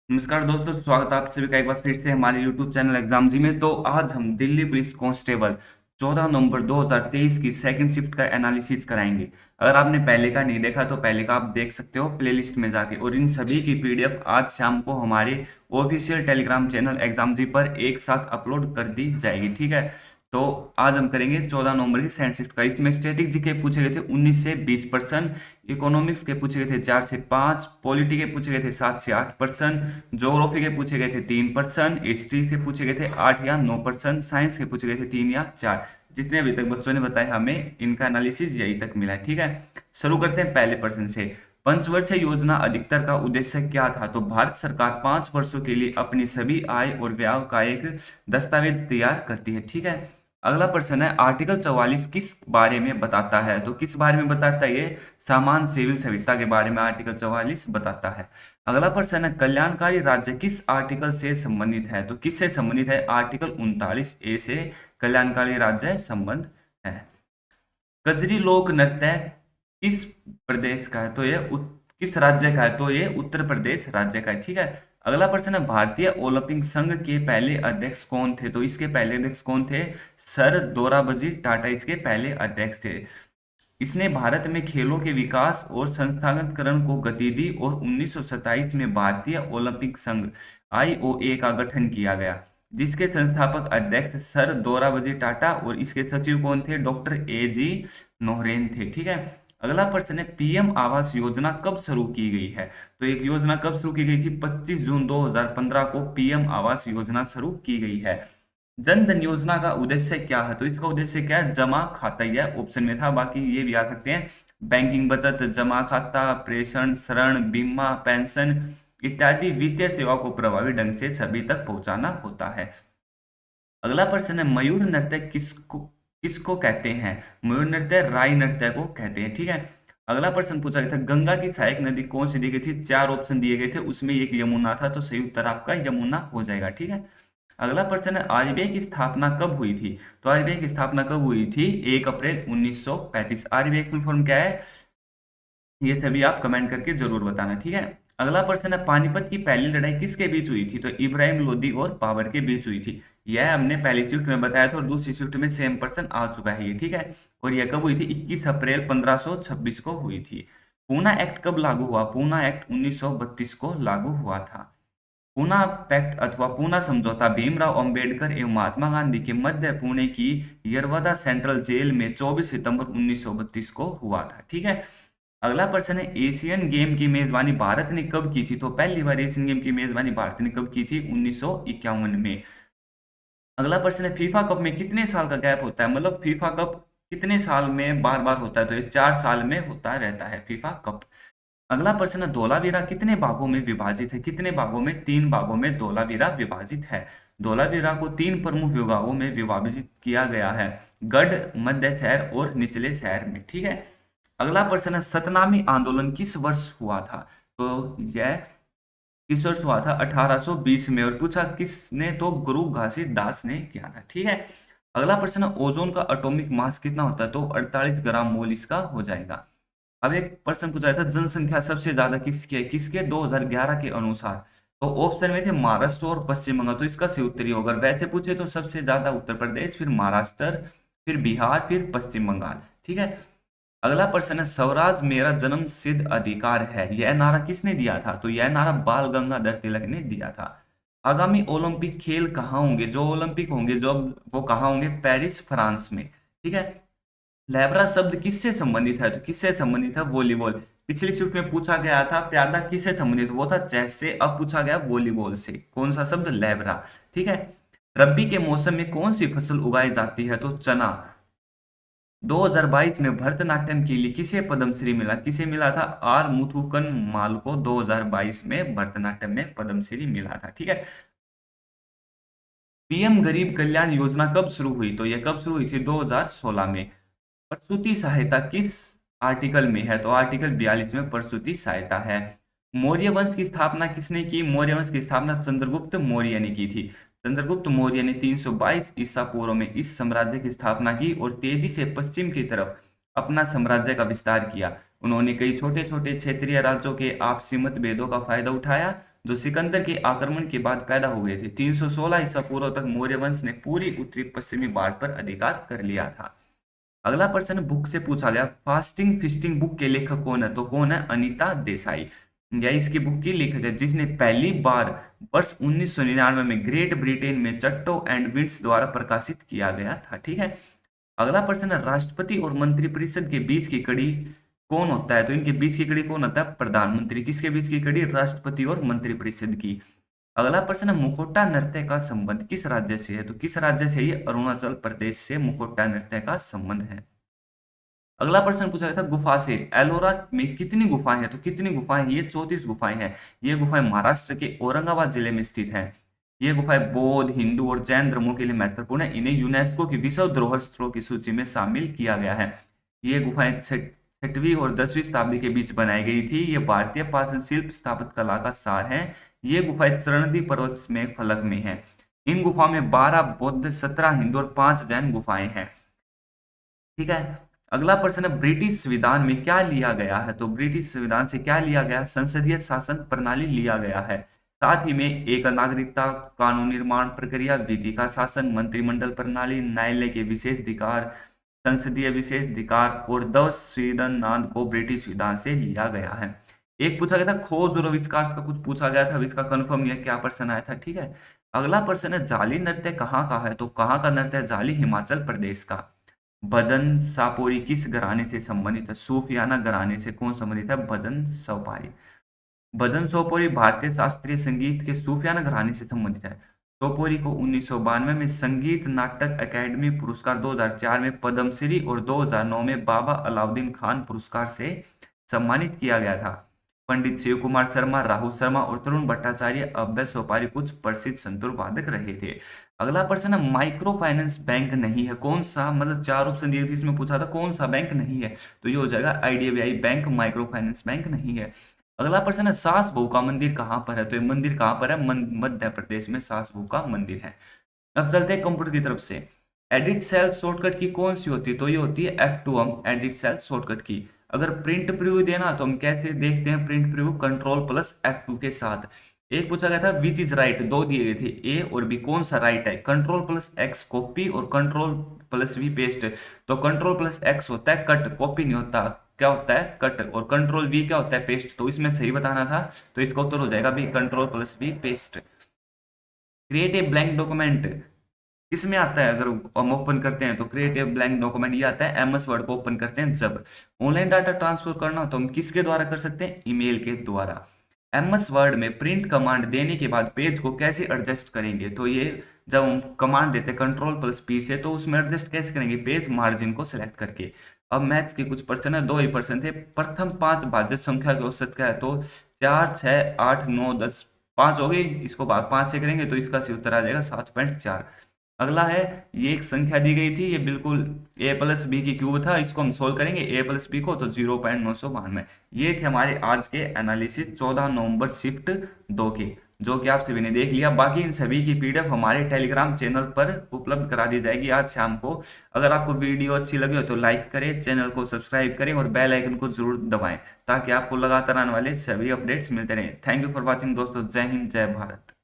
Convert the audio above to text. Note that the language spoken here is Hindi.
नमस्कार दोस्तों, स्वागत है आप सभी का एक बार फिर से हमारे YouTube चैनल एग्जाम जी में। तो आज हम दिल्ली पुलिस कांस्टेबल 14 नवंबर 2023 की सेकंड शिफ्ट का एनालिसिस कराएंगे। अगर आपने पहले का नहीं देखा तो पहले का आप देख सकते हो प्लेलिस्ट में जाके, और इन सभी की पीडीएफ आज शाम को हमारे ऑफिशियल टेलीग्राम चैनल एग्जाम जी पर एक साथ अपलोड कर दी जाएगी। ठीक है, तो आज हम करेंगे 14 नवंबर की सेकंड शिफ्ट का। इसमें स्टैटिक जीके पूछे गए थे 19 से 20%, इकोनॉमिक्स के पूछे गए थे 4 से 5, पॉलिटी के पूछे गए थे 7 से 8%, ज्योग्राफी के पूछे गए थे 3%, हिस्ट्री के पूछे गए थे 8 या 9%, साइंस के पूछे गए थे 3 या 4। जितने अभी तक बच्चों ने बताया हमें इनका एनालिसिस यही तक मिला है। ठीक है, शुरू करते हैं पहले प्रश्न से। पंचवर्षीय योजना अधिकतर का उद्देश्य क्या था? तो भारत सरकार 5 वर्षों के लिए अपनी सभी आय और व्यय का एक दस्तावेज तैयार करती है। ठीक है, अगला प्रश्न है आर्टिकल 44 किस बारे में बताता है? तो किस बारे में बताता है ये? सामान्य सिविल संविदा के बारे में आर्टिकल 44 बताता है। अगला प्रश्न है कल्याणकारी राज्य किस आर्टिकल से संबंधित है? तो किससे संबंधित है? आर्टिकल 39A से कल्याणकारी राज्य संबंध है। कजरी लोक नृत्य किस प्रदेश का है? तो ये किस राज्य का है? तो ये उत्तर प्रदेश राज्य का है। ठीक है, अगला प्रश्न है भारतीय ओलंपिक संघ के पहले अध्यक्ष कौन थे? तो इसके पहले अध्यक्ष कौन थे? सर दोराबजी टाटा इसके पहले अध्यक्ष थे। इसने भारत में खेलों के विकास और संस्थागतकरण को गति दी और 1927 में भारतीय ओलंपिक संघ आईओए का गठन किया गया, जिसके संस्थापक अध्यक्ष सर दोराबजी टाटा और इसके सचिव कौन थे? डॉक्टर ए जी नोहरेन थे। ठीक है, अगला प्रश्न है पीएम आवास योजना कब शुरू की गई है? तो एक योजना कब शुरू की गई थी? 25 जून 2015 को पीएम आवास योजना शुरू की गई है। जन धन योजना का उद्देश्य क्या है? तो इसका उद्देश्य क्या है? जमा खाता, यह ऑप्शन में था, बाकी ये भी आ सकते हैं। बैंकिंग, बचत, जमा खाता, प्रेषण, ऋण, बीमा, पेंशन इत्यादि वित्तीय सेवा को प्रभावी ढंग से सभी तक पहुंचाना होता है। अगला प्रश्न है मयूर नृत्य किसको किसको कहते हैं? मयूर नृत्य राई नृत्य को कहते हैं। ठीक है, अगला प्रश्न पूछा गया था गंगा की सहायक नदी कौन सी दी गई थी? 4 ऑप्शन दिए गए थे, उसमें एक यमुना था, तो सही उत्तर आपका यमुना हो जाएगा। ठीक है, अगला प्रश्न है आरबीआई की स्थापना कब हुई थी? तो आरबीआई की स्थापना कब हुई थी? 1 अप्रैल 1935। आरबीआई फुल फॉर्म क्या है? ये सभी आप कमेंट करके जरूर बताना। ठीक है, अगला प्रश्न है पानीपत की पहली लड़ाई किसके बीच हुई थी? तो इब्राहिम लोदी और बाबर के बीच हुई थी। यह हमने पहली शिफ्ट में बताया था और दूसरी शिफ्ट में सेम पर्सन आ चुका है ये। ठीक है, और यह कब हुई थी? 21 अप्रैल 1526 को हुई थी। पूना एक्ट कब लागू हुआ? पूना एक्ट 1932 को लागू हुआ था। पूना पैक्ट अथवा पूना समझौता भीमराव अंबेडकर एवं महात्मा गांधी के मध्य पुणे की यरवदा सेंट्रल जेल में 24 सितंबर 1932 को हुआ था। ठीक है, अगला प्रश्न है एशियन गेम की मेजबानी भारत ने कब की थी? तो पहली बार एशियन गेम की मेजबानी भारत ने कब की थी? 1951 में। अगला प्रश्न है फीफा कप में कितने साल का गैप होता है? मतलब फीफा कप कितने साल में बार बार होता है? तो ये 4 साल में होता रहता है फीफा कप। अगला प्रश्न है धोलावीरा कितने भागों में विभाजित है? कितने भागों में? 3 भागों में धोलावीरा विभाजित है। धोलावीरा को 3 प्रमुख विभागों में विभाजित किया गया है, गढ़, मध्य शहर और निचले शहर में। ठीक है, अगला प्रश्न है सतनामी आंदोलन किस वर्ष हुआ था? तो यह किस वर्ष हुआ था? 1820 में। और पूछा किसने? तो गुरु घासीदास ने किया था। ठीक है, अगला प्रश्न है ओजोन का एटॉमिक मास कितना होता है? तो 48 ग्राम मोल इसका हो जाएगा। अब एक प्रश्न पूछा था जनसंख्या सबसे ज्यादा किसकी है? किसके? 2011 के अनुसार। तो ऑप्शन में थे महाराष्ट्र और पश्चिम बंगाल, तो इसका सही उत्तर ही होगा। वैसे पूछे तो सबसे ज्यादा उत्तर प्रदेश, फिर महाराष्ट्र, फिर बिहार, फिर पश्चिम बंगाल। ठीक है, अगला प्रश्न है स्वराज मेरा जन्म सिद्ध अधिकार है, यह नारा किसने दिया था? तो यह नारा बाल गंगाधर तिलक ने दिया था। आगामी ओलंपिक खेल कहाँ होंगे? जो ओलंपिक होंगे जो वो कहाँ होंगे? पेरिस, फ्रांस में। ठीक है, लेब्रा शब्द किससे संबंधित है? तो किससे संबंधित है? वॉलीबॉल। पिछली शिफ्ट में पूछा गया था प्यादा किससे संबंधित, वो था चेस से। अब पूछा गया वॉलीबॉल से। कौन सा शब्द? लेब्रा। ठीक है, रबी के मौसम में कौन सी फसल उगाई जाती है? तो चना। 2022 में भरतनाट्यम के लिए किसे पद्मश्री मिला? किसे मिला था? आर मुथुकन माल को 2022 में भरतनाट्यम में पद्मश्री मिला था। ठीक है, पीएम गरीब कल्याण योजना कब शुरू हुई? तो यह कब शुरू हुई थी? 2016 में। प्रसूति सहायता किस आर्टिकल में है? तो आर्टिकल 42 में प्रसूति सहायता है। मौर्य वंश की स्थापना किसने की? मौर्य वंश की स्थापना चंद्रगुप्त मौर्य ने की थी। चंद्रगुप्त मौर्य ने 322 ईसा पूर्व में इस साम्राज्य की स्थापना की और तेजी से पश्चिम की तरफ अपना साम्राज्य का विस्तार किया। उन्होंने कई छोटे छोटे क्षेत्रीय राज्यों के आपसी मतभेदों का फायदा उठाया जो सिकंदर के आक्रमण के बाद पैदा हो गए थे। 316 ईसा पूर्व तक मौर्य वंश ने पूरी उत्तरी पश्चिमी भारत पर अधिकार कर लिया था। अगला प्रश्न बुक से पूछा गया, फास्टिंग फिस्टिंग बुक के लेखक कौन है? तो कौन है? अनीता देसाई, या इसकी बुक की लेखक है, जिसने पहली बार वर्ष 1999 में ग्रेट ब्रिटेन में चट्टो एंड विंड्स द्वारा प्रकाशित किया गया था। ठीक है। अगला प्रश्न है, राष्ट्रपति और मंत्रिपरिषद के बीच की कड़ी कौन होता है? तो इनके बीच की कड़ी कौन होता है? प्रधानमंत्री। किसके बीच की कड़ी? राष्ट्रपति और मंत्रिपरिषद की। अगला प्रश्न है, मुखोटा नृत्य का संबंध किस राज्य से है? तो किस राज्य से? ये अरुणाचल प्रदेश से मुखोटा नृत्य का संबंध है। अगला प्रश्न पूछा गया था गुफा से, एलोरा में कितनी गुफाएं हैं? तो कितनी गुफाएं हैं? ये 34 गुफाएं हैं। ये गुफाएं महाराष्ट्र के औरंगाबाद जिले में स्थित हैं। ये गुफाएं बौद्ध, हिंदू और जैन धर्मों के लिए महत्वपूर्ण है। इन्हें यूनेस्को की विश्व धरोहर स्थलों की सूची में शामिल किया गया है। ये गुफाएं छठवीं और 10वीं शताब्दी के बीच बनाई गई थी। ये भारतीय पाषाण शिल्प स्थापत्य कला का सार है। ये गुफाएं चरणदी पर्वत में फलक में है। इन गुफाओं में 12 बौद्ध, 17 हिंदू और 5 जैन गुफाएं हैं। ठीक है। अगला प्रश्न है, ब्रिटिश संविधान में क्या लिया गया है? तो ब्रिटिश संविधान से क्या लिया गया? संसदीय शासन प्रणाली लिया गया है। साथ ही में एक नागरिकता कानून निर्माण प्रक्रिया, विधि का शासन, मंत्रिमंडल प्रणाली, न्यायालय के विशेष अधिकार, संसदीय विशेष अधिकार और द स्वीडन नाद को ब्रिटिश संविधान से लिया गया है। एक पूछा गया था खोज और आविष्कार का, कुछ पूछा गया था, अब इसका कंफर्म नहीं है क्या प्रश्न आया था। ठीक है। अगला प्रश्न है, जाली नृत्य कहाँ का है? तो कहाँ का नृत्य है जाली? हिमाचल प्रदेश का। भजन सापोरी किस घराने से संबंधित है? सूफियाना घराने से। कौन संबंधित है? भजन सोपारी। भजन सोपोरी भारतीय शास्त्रीय संगीत के सूफियाना घराने से संबंधित है। सोपोरी को 1992 में संगीत नाटक अकादमी पुरस्कार, 2004 में पद्मश्री और 2009 में बाबा अलाउद्दीन खान पुरस्कार से सम्मानित किया गया था। पंडित शिव कुमार शर्मा, राहुल शर्मा और तरुण भट्टाचार्य अभय सोपारी कुछ प्रसिद्ध संतूर वादक रहे थे। अगला प्रश्न है, माइक्रो फाइनेंस बैंक नहीं है कौन सा? मतलब 4 ऑप्शन दिए थे, इसमें पूछा था कौन सा बैंक नहीं है, तो ये हो जाएगा IDBI bank, micro finance bank नहीं है। अगला प्रश्न है, सास बहू का मंदिर कहाँ पर है? तो ये मंदिर कहाँ पर है? मध्य प्रदेश में सास बहू का मंदिर है। अब चलते हैं कंप्यूटर की तरफ से। एडिट सेल शॉर्टकट की कौन सी होती है? तो ये होती है F2 एडिट सेल शॉर्टकट की। अगर प्रिंट प्रीव्यू देना तो हम कैसे देखते हैं print preview? Control plus F2 के साथ। एक पूछा गया था विच इज राइट, दो दिए गए थे ए और बी, कौन सा राइट है? कंट्रोल प्लस एक्स कॉपी और कंट्रोल प्लस वी पेस्ट। तो कंट्रोल प्लस एक्स होता है कट, कॉपी नहीं होता। क्या होता है? कट। और कंट्रोल वी क्या होता है? पेस्ट। तो इसमें सही बताना था, तो इसका उत्तर हो जाएगा B, control plus V paste. Create a blank document किसमें आता है? अगर हम ओपन करते हैं तो क्रिएट ए ब्लैंक डॉक्यूमेंट ये आता है एमएस वर्ड को ओपन करते हैं जब। ऑनलाइन डाटा ट्रांसफर करना तो हम किसके द्वारा कर सकते हैं? ईमेल के द्वारा। एमएस वर्ड में प्रिंट कमांड देने के बाद पेज को कैसे एडजस्ट करेंगे? तो ये जब हम कमांड देते हैं कंट्रोल प्लस पी से, तो उसमें एडजस्ट कैसे करेंगे? पेज मार्जिन को सिलेक्ट करके। अब मैथ्स के कुछ प्रश्न है, 2 ही प्रश्न थे। प्रथम 5 भाज्य संख्या के औसत क्या है? तो 4, 6, 8, 9, 10, 5 हो गई। इसको भाग 5 से करेंगे तो इसका सही उत्तर आ जाएगा 7.4। अगला है, ये एक संख्या दी गई थी, ये बिल्कुल a प्लस बी की क्यूब था, इसको हम सोल्व करेंगे a प्लस बी को, तो 0.992। ये थे हमारे आज के एनालिसिस 14 नवंबर शिफ्ट 2 के, जो कि आप सभी ने देख लिया। बाकी इन सभी की पीडीएफ हमारे टेलीग्राम चैनल पर उपलब्ध करा दी जाएगी आज शाम को। अगर आपको वीडियो अच्छी लगी हो तो लाइक करें, चैनल को सब्सक्राइब करें और बेल आइकन को जरूर दबाएं, ताकि आपको लगातार आने वाले सभी अपडेट्स मिलते रहें। थैंक यू फॉर वॉचिंग दोस्तों। जय हिंद, जय भारत।